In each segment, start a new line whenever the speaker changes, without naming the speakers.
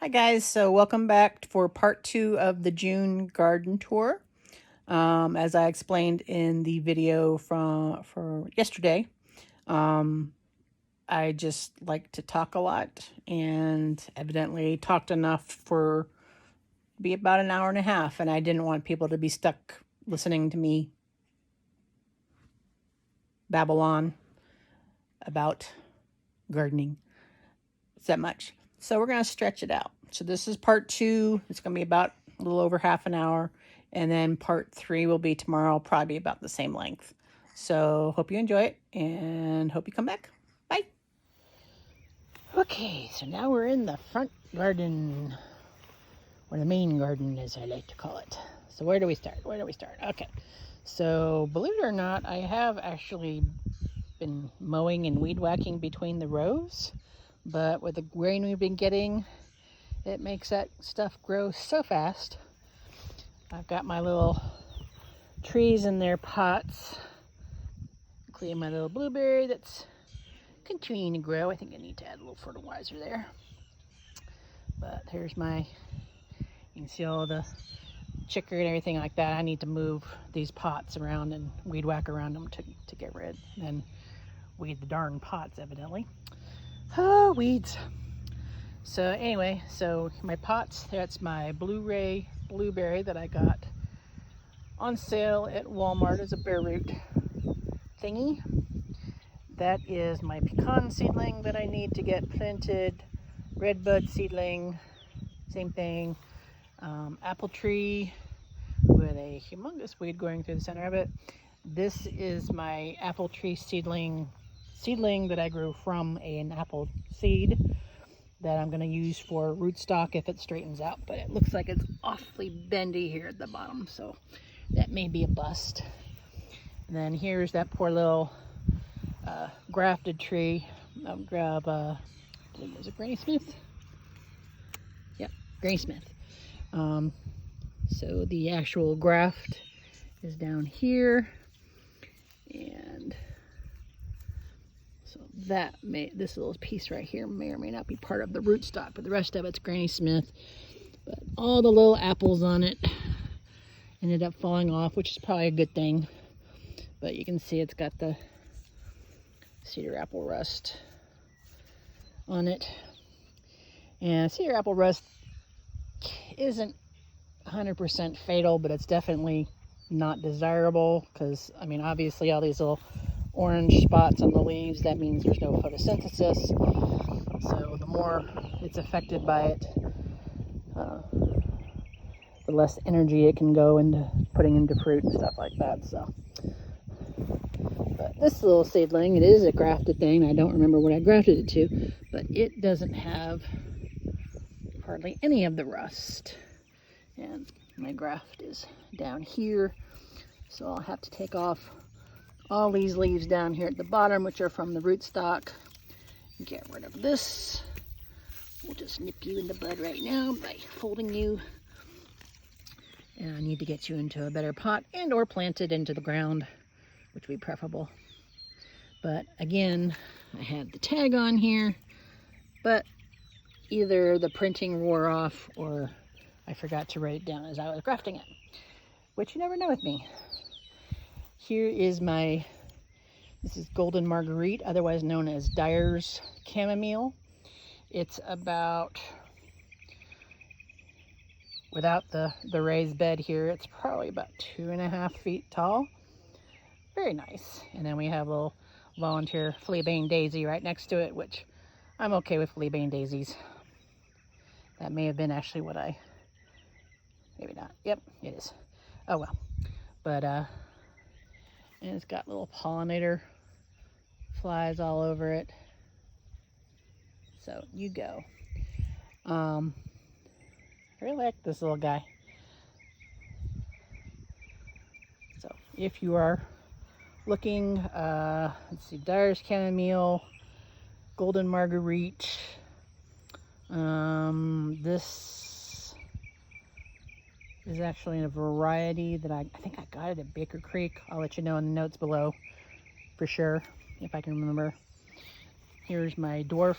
Hi guys, so welcome back for part 2 of the June garden tour. As I explained in the video for yesterday, I just like to talk a lot and evidently talked enough for be about an hour and a half, and I didn't want people to be stuck listening to me babble on about gardening that much. So we're going to stretch it out. So this is part 2. It's going to be about a little over half an hour. And then part 3 will be tomorrow, probably about the same length. So hope you enjoy it and hope you come back. Bye. Okay, so now we're in the front garden, or the main garden as I like to call it. So where do we start? Okay, so believe it or not, I have actually been mowing and weed whacking between the rows. But with the rain we've been getting, it makes that stuff grow so fast. I've got my little trees in their pots, including my little blueberry that's continuing to grow. I think I need to add a little fertilizer there. But here's you can see all the chicory and everything like that. I need to move these pots around and weed whack around them to get rid and weed the darn pots, evidently. Oh, weeds. So anyway, so my pots, that's my blueberry that I got on sale at Walmart as a bare root thingy. That is my pecan seedling that I need to get planted. Red bud seedling, same thing. Apple tree with a humongous weed going through the center of it. This is my apple tree seedling that I grew from an apple seed that I'm going to use for rootstock if it straightens out, but it looks like it's awfully bendy here at the bottom, so that may be a bust. And then here's that poor little grafted tree. I'll grab, is it Granny Smith? Yep, Granny Smith. So the actual graft is down here, and so this little piece right here may or may not be part of the rootstock, but the rest of it's Granny Smith. But all the little apples on it ended up falling off, which is probably a good thing. But you can see it's got the cedar apple rust on it. And cedar apple rust isn't 100% fatal, but it's definitely not desirable because, I mean, obviously all these little orange spots on the leaves, that means there's no photosynthesis. So the more it's affected by it, the less energy it can go into putting into fruit and stuff like that. So, but this little seedling, it is a grafted thing. I don't remember what I grafted it to, but it doesn't have hardly any of the rust. And my graft is down here, so I'll have to take off all these leaves down here at the bottom, which are from the rootstock. Get rid of this. We'll just nip you in the bud right now by folding you. And I need to get you into a better pot and or planted into the ground, which would be preferable. But again, I had the tag on here, but either the printing wore off or I forgot to write it down as I was grafting it, which you never know with me. Here is this is Golden Marguerite, otherwise known as Dyer's Chamomile. It's about, without the raised bed here, it's probably about 2.5 feet tall. Very nice. And then we have a little volunteer fleabane daisy right next to it, which I'm okay with fleabane daisies. That may have been actually maybe not. Yep, it is. Oh well. But, and it's got little pollinator flies all over it. So you go. I really like this little guy. So if you are looking, let's see, Dyer's Chamomile, Golden Marguerite. This is actually a variety that I think I got it at Baker Creek. I'll let you know in the notes below for sure, if I can remember. Here's my dwarf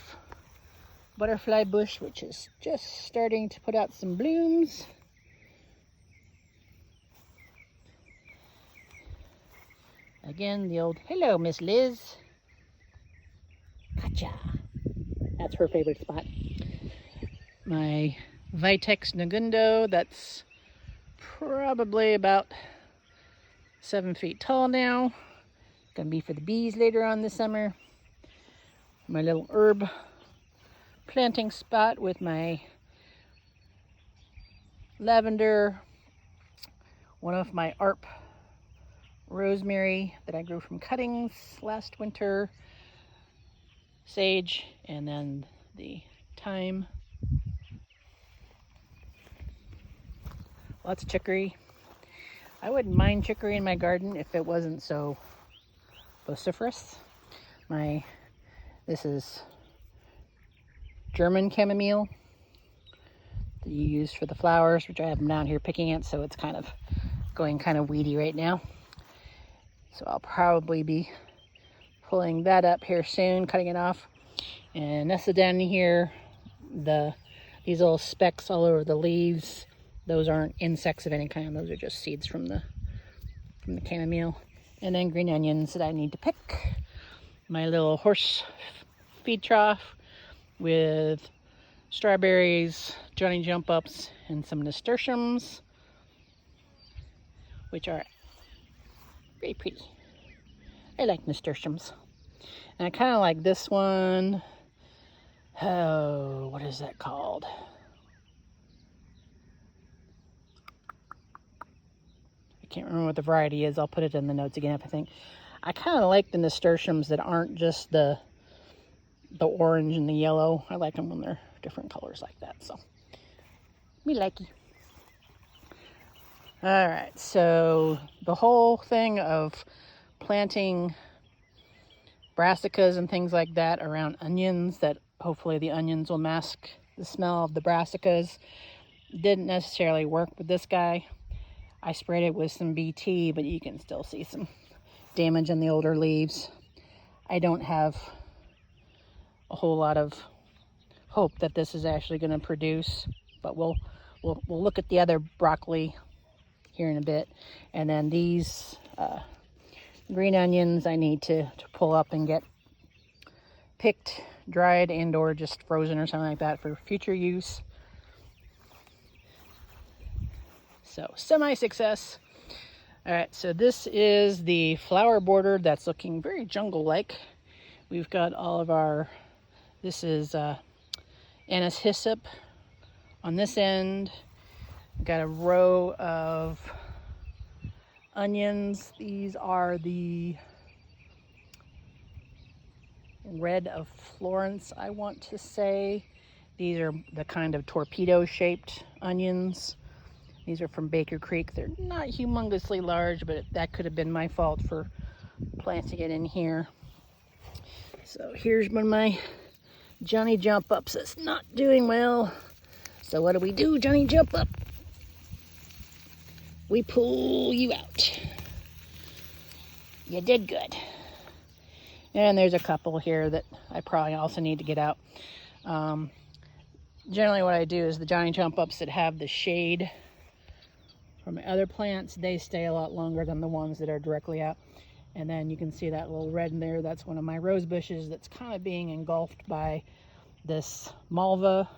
butterfly bush, which is just starting to put out some blooms. Again, the old, hello, Miss Liz. Gotcha. That's her favorite spot. My Vitex Negundo, that's probably about 7 feet tall now. Gonna be for the bees later on this summer. My little herb planting spot with my lavender, one of my ARP rosemary that I grew from cuttings last winter, sage, and then the thyme. Lots of chicory. I wouldn't mind chicory in my garden if it wasn't so vociferous. This is German chamomile that you use for the flowers, which I have them down here picking it, so it's kind of going kind of weedy right now. So I'll probably be pulling that up here soon, cutting it off. And nestled down in here, these little specks all over the leaves, those aren't insects of any kind, those are just seeds from the chamomile. And then green onions that I need to pick. My little horse feed trough with strawberries, Johnny Jump Ups, and some nasturtiums, which are very pretty. I like nasturtiums. And I kind of like this one. Oh, what is that called? I can't remember what the variety is. I'll put it in the notes again if I think. I kind of like the nasturtiums that aren't just the orange and the yellow. I like them when they're different colors like that. So, me likey. All right, so the whole thing of planting brassicas and things like that around onions, that hopefully the onions will mask the smell of the brassicas, didn't necessarily work with this guy. I sprayed it with some BT, but you can still see some damage in the older leaves. I don't have a whole lot of hope that this is actually going to produce, but we'll look at the other broccoli here in a bit. And then these green onions I need to pull up and get picked, dried, and or just frozen or something like that for future use. So semi-success. All right, so this is the flower border that's looking very jungle-like. We've got all of our, this is anise hyssop on this end. We've got a row of onions. These are the red of Florence, I want to say. These are the kind of torpedo-shaped onions. These are from Baker Creek. They're not humongously large, but that could have been my fault for planting it in here. So here's one of my Johnny Jump Ups that's not doing well. So what do, Johnny Jump Up? We pull you out. You did good. And there's a couple here that I probably also need to get out. Generally what I do is the Johnny Jump Ups that have the shade from my other plants, they stay a lot longer than the ones that are directly out. And then you can see that little red in there. That's one of my rose bushes that's kind of being engulfed by this malva,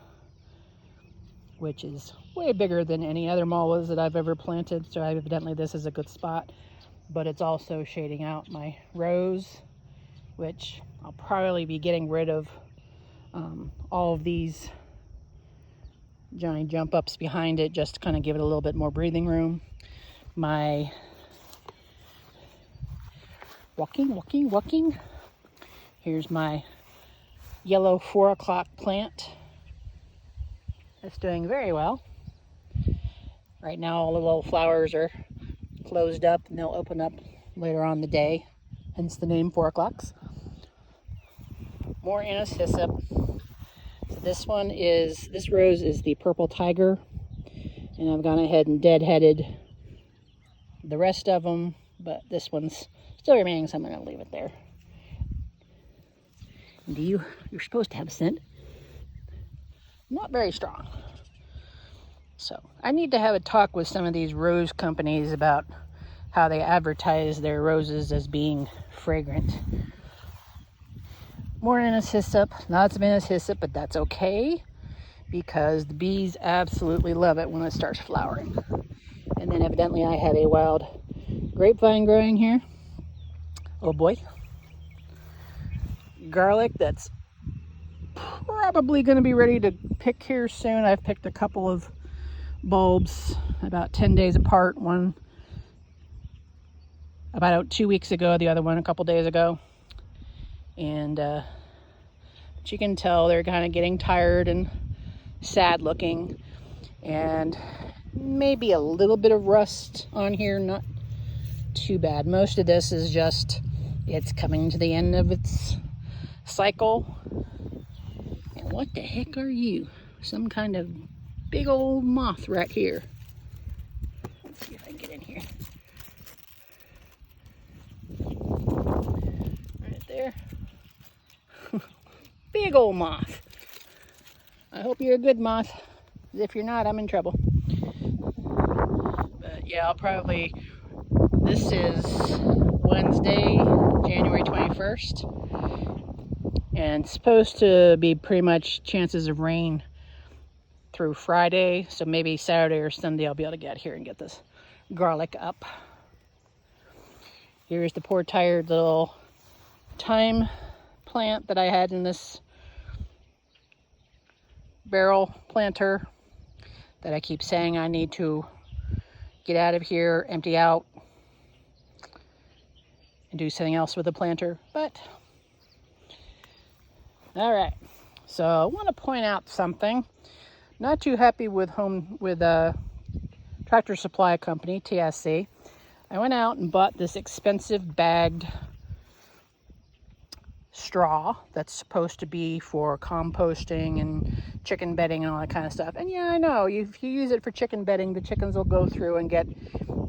which is way bigger than any other malvas that I've ever planted. So evidently this is a good spot, but it's also shading out my rose, which I'll probably be getting rid of all of these Johnny Jump Ups behind it, just to kind of give it a little bit more breathing room. My walking. Here's my yellow 4 o'clock plant. It's doing very well. Right now all the little flowers are closed up and they'll open up later on in the day, hence the name 4 o'clocks. More anise hyssop. This rose is the purple tiger, and I've gone ahead and deadheaded the rest of them, but this one's still remaining, so I'm going to leave it there. And you're supposed to have scent. not very strong. So I need to have a talk with some of these rose companies about how they advertise their roses as being fragrant. More anise hyssop, lots of anise hyssop, but that's okay because the bees absolutely love it when it starts flowering. And then evidently I have a wild grapevine growing here. Oh boy. Garlic that's probably going to be ready to pick here soon. I've picked a couple of bulbs about 10 days apart. One about 2 weeks ago, the other one a couple days ago. And but you can tell they're kind of getting tired and sad looking. And maybe a little bit of rust on here, not too bad. Most of this is just, it's coming to the end of its cycle. And what the heck are you? Some kind of big old moth right here. Let's see if I can get in here. Right there. Big old moth. I hope you're a good moth. If you're not, I'm in trouble. But yeah, I'll probably, this is Wednesday, January 21st. And it's supposed to be pretty much chances of rain through Friday. So maybe Saturday or Sunday I'll be able to get here and get this garlic up. Here's the poor tired little thyme plant that I had in this barrel planter that I keep saying I need to get out of here, empty out, and do something else with the planter. But all right, so I want to point out something. Not too happy with Tractor Supply Company, TSC. I went out and bought this expensive bagged straw that's supposed to be for composting and chicken bedding and all that kind of stuff. And yeah, I know, if you use it for chicken bedding, the chickens will go through and get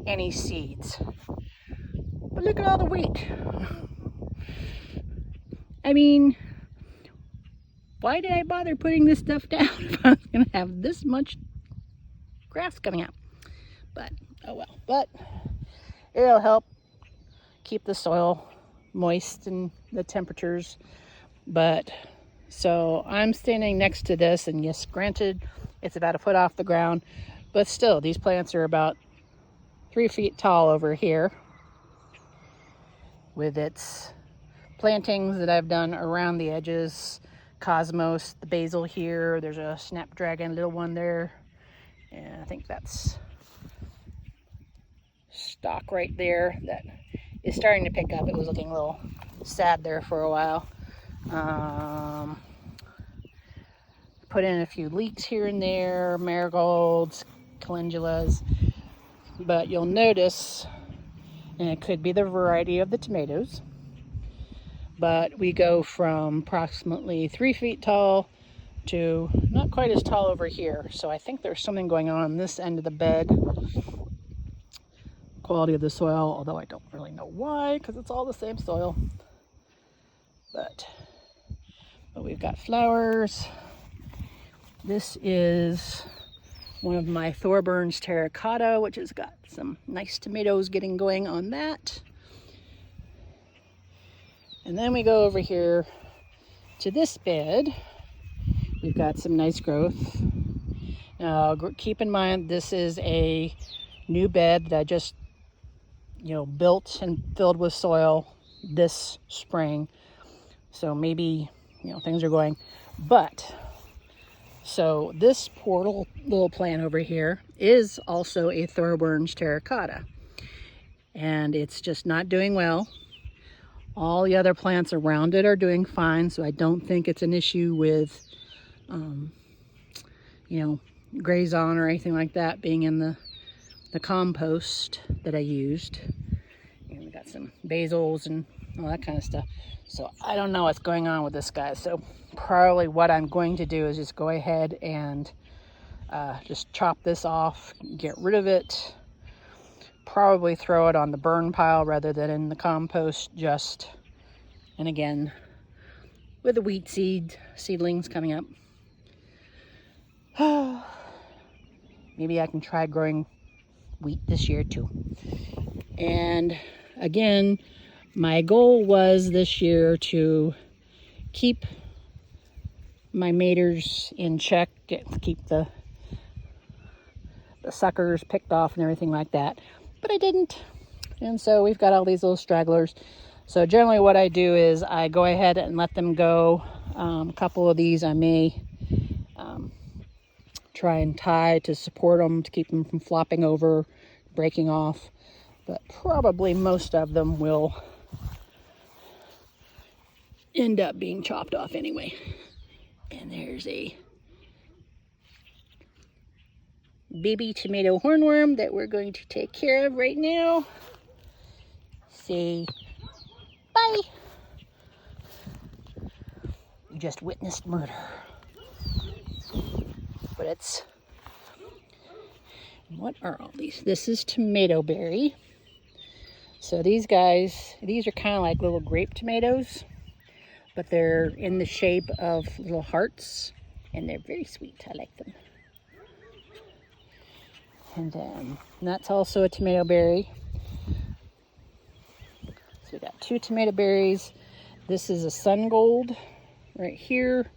any seeds. But look at all the wheat. I mean, why did I bother putting this stuff down if I was going to have this much grass coming out? But, oh well. But it'll help keep the soil moist and the temperatures. But, so I'm standing next to this, and yes, granted, it's about a foot off the ground. But still, these plants are about 3 feet tall over here with its plantings that I've done around the edges. Cosmos, the basil here, there's a snapdragon little one there, and I think that's stock right there that is starting to pick up. It was looking a little sad there for a while. Put in a few leeks here and there, marigolds, calendulas, but you'll notice, and it could be the variety of the tomatoes, but we go from approximately 3 feet tall to not quite as tall over here. So I think there's something going on this end of the bed. Quality of the soil, although I don't really know why, because it's all the same soil. But we've got flowers. This is one of my Thorburns terracotta, which has got some nice tomatoes getting going on that. And then we go over here to this bed. We've got some nice growth. Now, keep in mind, this is a new bed that I just, built and filled with soil this spring. So maybe, things are going. But, so this poor little plant over here is also a Thorburns terracotta. And it's just not doing well. All the other plants around it are doing fine, so I don't think it's an issue with, graze on or anything like that being in the compost that I used. And we got some basils and all that kind of stuff. So I don't know what's going on with this guy. So probably what I'm going to do is just go ahead and just chop this off, get rid of it. Probably throw it on the burn pile rather than in the compost and again with the wheat seedlings coming up. Maybe I can try growing wheat this year too. And again, my goal was this year to keep my maters in check, keep the suckers picked off and everything like that, but I didn't. And so we've got all these little stragglers. So generally what I do is I go ahead and let them go. A couple of these I may try and tie to support them, to keep them from flopping over, breaking off, but probably most of them will end up being chopped off anyway. And there's a baby tomato hornworm that we're going to take care of right now. Say bye. You just witnessed murder. But it's, what are all these? This is tomato berry. So these guys, these are kind of like little grape tomatoes, but they're in the shape of little hearts, and they're very sweet. I like them. And that's also a tomato berry. So we got 2 tomato berries. This is a sun gold right here.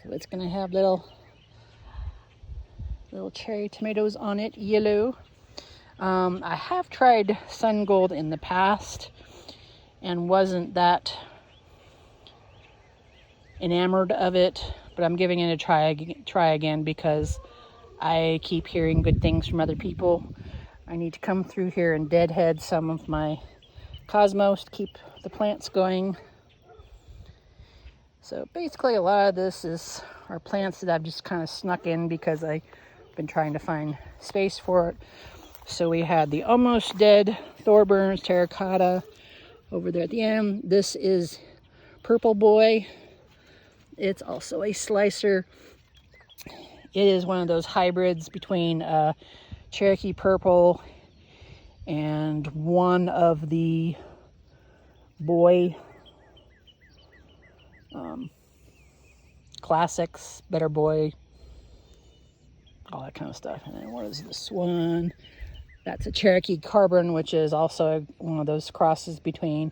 So it's going to have little cherry tomatoes on it, yellow. I have tried sun gold in the past and wasn't that enamored of it, but I'm giving it a try again because I keep hearing good things from other people. I need to come through here and deadhead some of my cosmos to keep the plants going. So basically a lot of this are plants that I've just kind of snuck in because I've been trying to find space for it. So we had the almost dead Thorburns terracotta over there at the end. This is Purple Boy. It's also a slicer. It is one of those hybrids between Cherokee Purple and one of the boy classics, Better Boy, all that kind of stuff. And then what is this one? That's a Cherokee Carbon, which is also one of those crosses between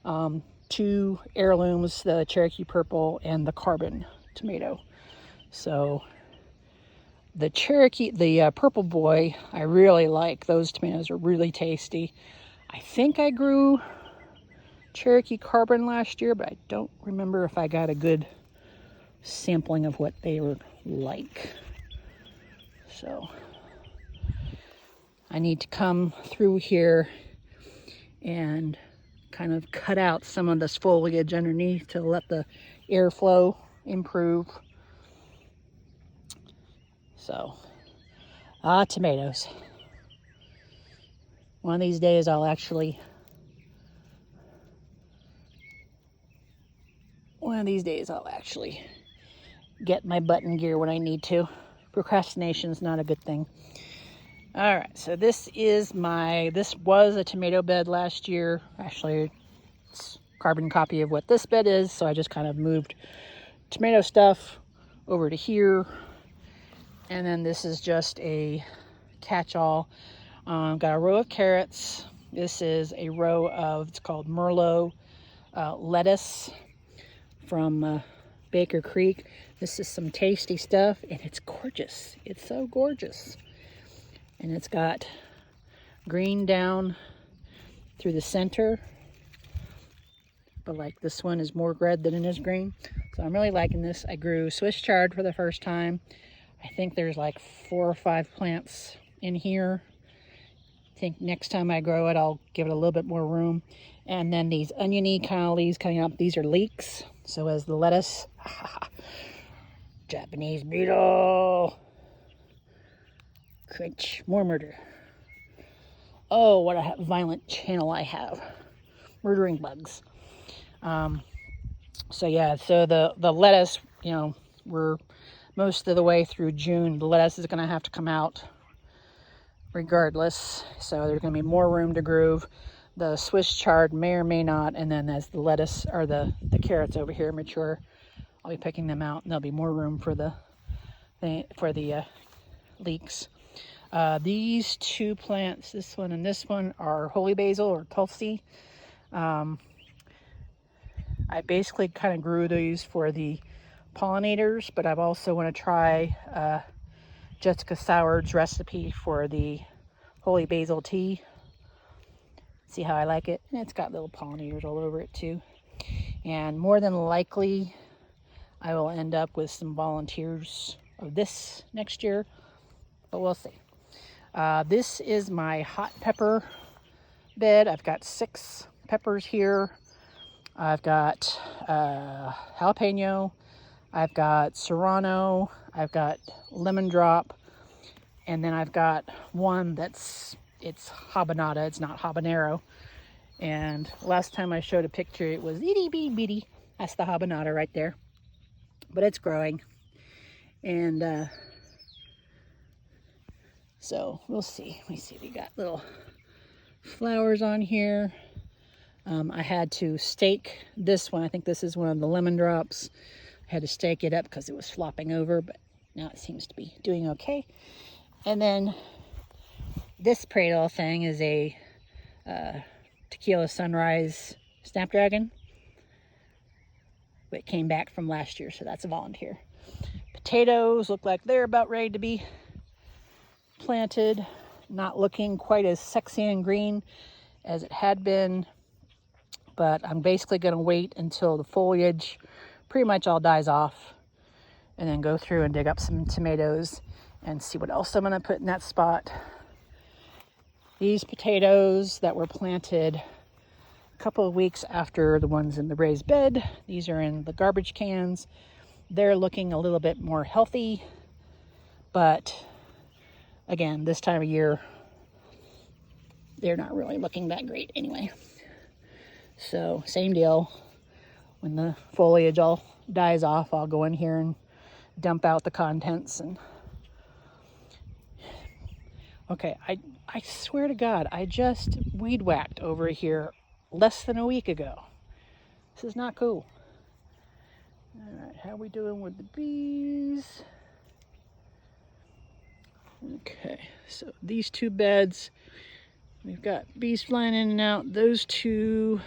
2 heirlooms, the Cherokee Purple and the Carbon tomato. So the Purple Boy, I really like. Those tomatoes are really tasty. I think I grew Cherokee Carbon last year, but I don't remember if I got a good sampling of what they were like. So I need to come through here and kind of cut out some of this foliage underneath to let the airflow improve. So, tomatoes. One of these days I'll actually get my button gear when I need to. Procrastination's not a good thing. All right, so this was a tomato bed last year. Actually, it's a carbon copy of what this bed is, so I just kind of moved tomato stuff over to here. And then this is just a catch-all. Got a row of carrots. This is a row of, it's called Merlot lettuce from Baker Creek. This is some tasty stuff, and it's gorgeous. It's so gorgeous. And it's got green down through the center, but like this one is more red than it is green. So I'm really liking this. I grew Swiss chard for the first time. I think there's like 4 or 5 plants in here. I think next time I grow it, I'll give it a little bit more room. And then these oniony kind of leaves coming up, these are leeks. So as the lettuce, Japanese beetle. Crunch, more murder. Oh, what a violent channel I have. Murdering bugs. So yeah, so the lettuce, you know, we're most of the way through June. The lettuce is going to have to come out regardless. So there's going to be more room to groove. The Swiss chard may or may not. And then as the lettuce or the carrots over here mature, I'll be picking them out, and there'll be more room for the leeks. These two plants, this one and this one, are holy basil or tulsi. I basically kind of grew these for the pollinators, but I've also want to try Jessica Soward's recipe for the holy basil tea. See how I like it. And it's got little pollinators all over it too. And more than likely, I will end up with some volunteers of this next year, but we'll see. This is my hot pepper bed. I've got 6 peppers here. I've got jalapeno. I've got serrano. I've got lemon drop. And then I've got one it's habanada. It's not habanero. And last time I showed a picture, it was itty bitty bitty. That's the habanada right there. But it's growing. And so we'll see. Let me see. We got little flowers on here. I had to stake this one. I think this is one of the lemon drops. I had to stake it up because it was flopping over, but now it seems to be doing okay. And then this pretty little thing is a Tequila Sunrise Snapdragon. It came back from last year, so that's a volunteer. Potatoes look like they're about ready to be planted. Not looking quite as sexy and green as it had been, but I'm basically going to wait until the foliage pretty much all dies off and then go through and dig up some tomatoes and see what else I'm going to put in that spot. These potatoes that were planted a couple of weeks after the ones in the raised bed, these are in the garbage cans. They're looking a little bit more healthy, but again, this time of year, they're not really looking that great anyway. So same deal. When the foliage all dies off, I'll go in here and dump out the contents. And okay, I swear to God, I just weed whacked over here less than a week ago. This is not cool. All right, how we doing with the bees? Okay, so these 2 beds, we've got bees flying in and out. Those 2,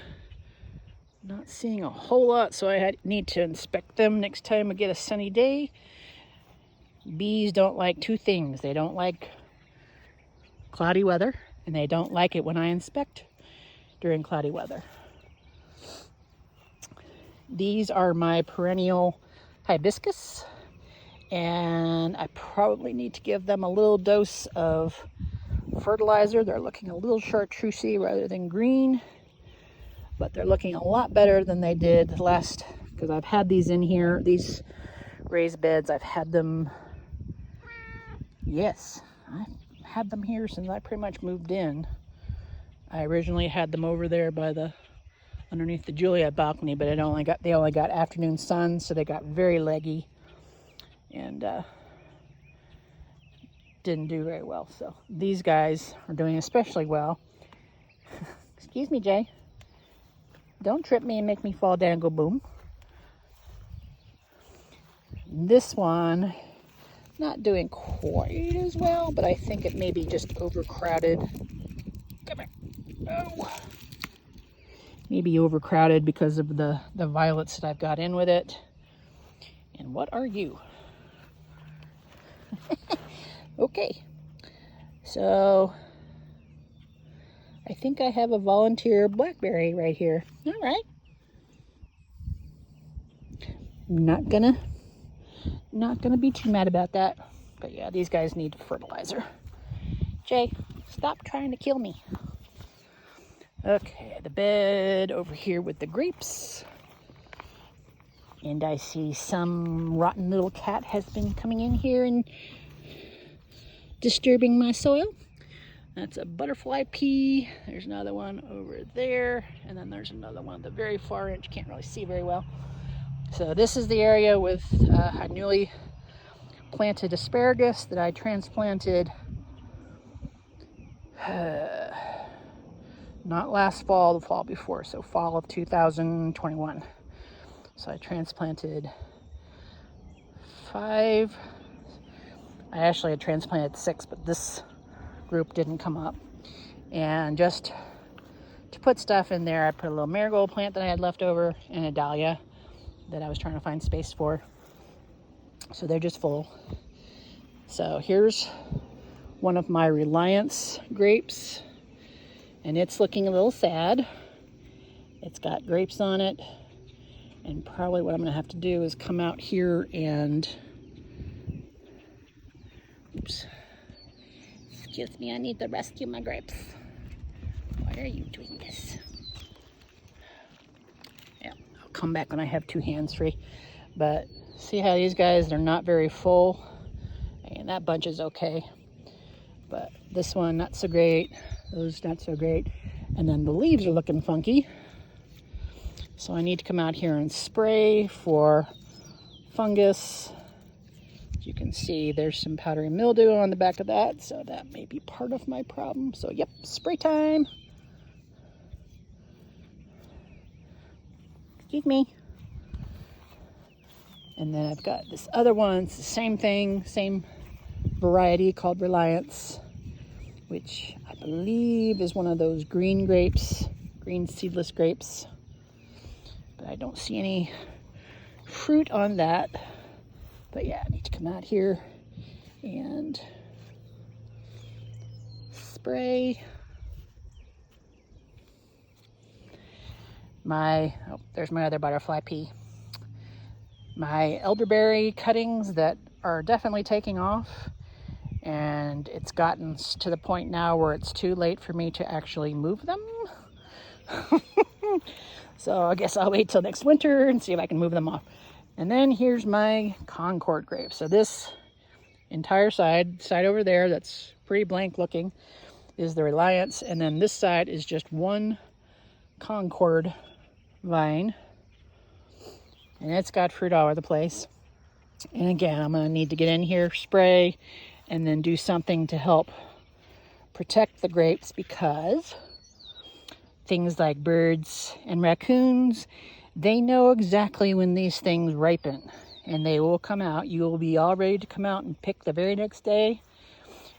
not seeing a whole lot, so I need to inspect them next time I get a sunny day. Bees don't like 2 things. They don't like cloudy weather, and they don't like it when I inspect during cloudy weather. These are my perennial hibiscus, and I probably need to give them a little dose of fertilizer. They're looking a little chartreusey rather than green, but they're looking a lot better than they did last, because I've had these in here, these raised beds. I've had them, yes, I've had them here since I pretty much moved in. I originally had them over there by underneath the Juliet balcony, but they only got afternoon sun, so they got very leggy and didn't do very well. So these guys are doing especially well. Excuse me, Jay. Don't trip me and make me fall down and go boom. This one, not doing quite as well, but I think it may be just overcrowded. Come here. Oh. Maybe overcrowded because of the violets that I've got in with it. And what are you? Okay. So I think I have a volunteer blackberry right here. All right. Not gonna be too mad about that. But yeah, these guys need fertilizer. Jay, stop trying to kill me. Okay, the bed over here with the grapes. And I see some rotten little cat has been coming in here and disturbing my soil. That's a butterfly pea. There's another one over there. And then there's another one at the very far end. You can't really see very well. So this is the area with a newly planted asparagus that I transplanted not last fall, the fall before, so fall of 2021. So I transplanted 5. I actually had transplanted 6, but this group didn't come up. And just to put stuff in there, I put a little marigold plant that I had left over and a dahlia that I was trying to find space for. So they're just full. So here's one of my Reliance grapes, and it's looking a little sad. It's got grapes on it, and probably what I'm gonna have to do is come out here and, oops, excuse me, I need to rescue my grapes. Why are you doing this? Yeah, I'll come back when I have 2 hands free. But see how these guys, they're not very full, and that bunch is okay. But this one, not so great. Those, not so great. And then the leaves are looking funky. So I need to come out here and spray for fungus. As you can see, there's some powdery mildew on the back of that, so that may be part of my problem. So yep, spray time. Excuse me. And then I've got this other one. It's the same thing, same variety called Reliance, which I believe is one of those green grapes, green seedless grapes. But I don't see any fruit on that. But yeah, I need to come out here and spray. There's my other butterfly pea. My elderberry cuttings that are definitely taking off, and it's gotten to the point now where it's too late for me to actually move them. So I guess I'll wait till next winter and see if I can move them off. And then here's my Concord grape. So this entire side over there that's pretty blank looking is the Reliance, and then this side is just one Concord vine, and it's got fruit all over the place. And again, I'm going to need to get in here, spray, and then do something to help protect the grapes, because things like birds and raccoons, they know exactly when these things ripen, and they will come out. You will be all ready to come out and pick the very next day,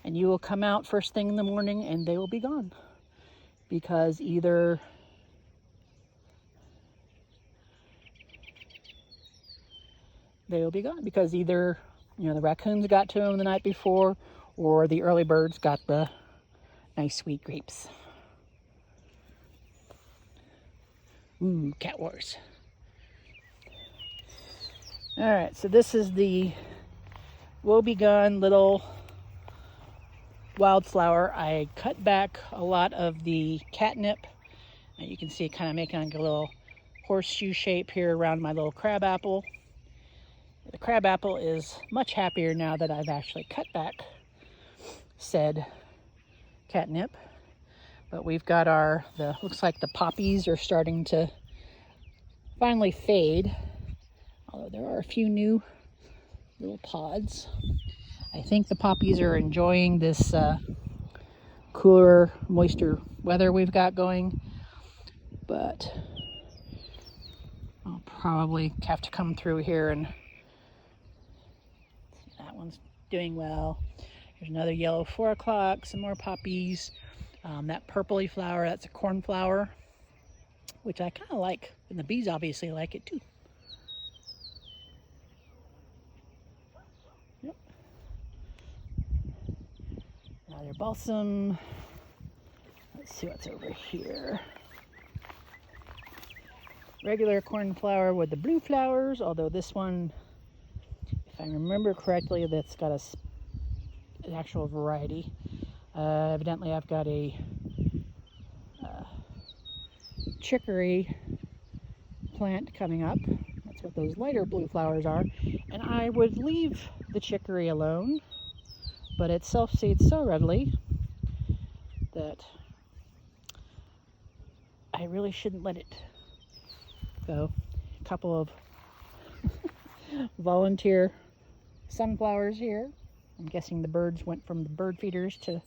and you will come out first thing in the morning and they will be gone, because either the raccoons got to them the night before, or the early birds got the nice sweet grapes. Ooh, cat wars. All right, so this is the woebegone little wildflower. I cut back a lot of the catnip, and you can see it kind of making like a little horseshoe shape here around my little crabapple. The crabapple is much happier now that I've actually cut back said catnip. But we've got looks like the poppies are starting to finally fade, although there are a few new little pods. I think the poppies are enjoying this cooler, moister weather we've got going, but I'll probably have to come through here, and that one's doing well. There's another yellow 4 o'clock, some more poppies. That purpley flower, that's a cornflower, which I kind of like, and the bees obviously like it too. Yep. Another balsam. Let's see what's over here. Regular cornflower with the blue flowers, although this one, if I remember correctly, that's got an actual variety. Evidently I've got a chicory plant coming up. That's what those lighter blue flowers are. And I would leave the chicory alone, but it self-seeds so readily that I really shouldn't let it go. A couple of volunteer sunflowers here. I'm guessing the birds went from the bird feeders to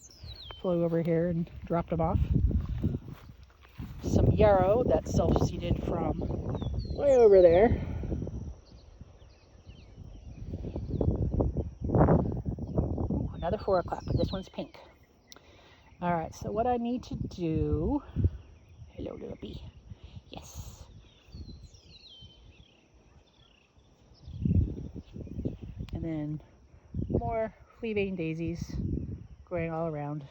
flew over here and dropped them off. Some yarrow that's self-seeded from way over there. 4 o'clock, but this one's pink. All right, so what I need to do, hello little bee, yes. And then more flea vein daisies growing all around.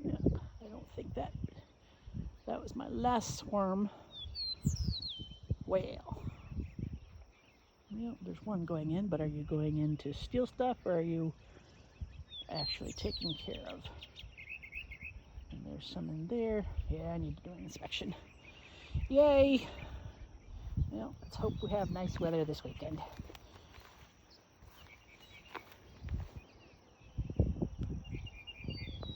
Yeah, I don't think that was my last swarm. Well, there's one going in, but are you going in to steal stuff, or are you actually taking care of? And there's some in there. Yeah, I need to do an inspection. Yay! Well, let's hope we have nice weather this weekend.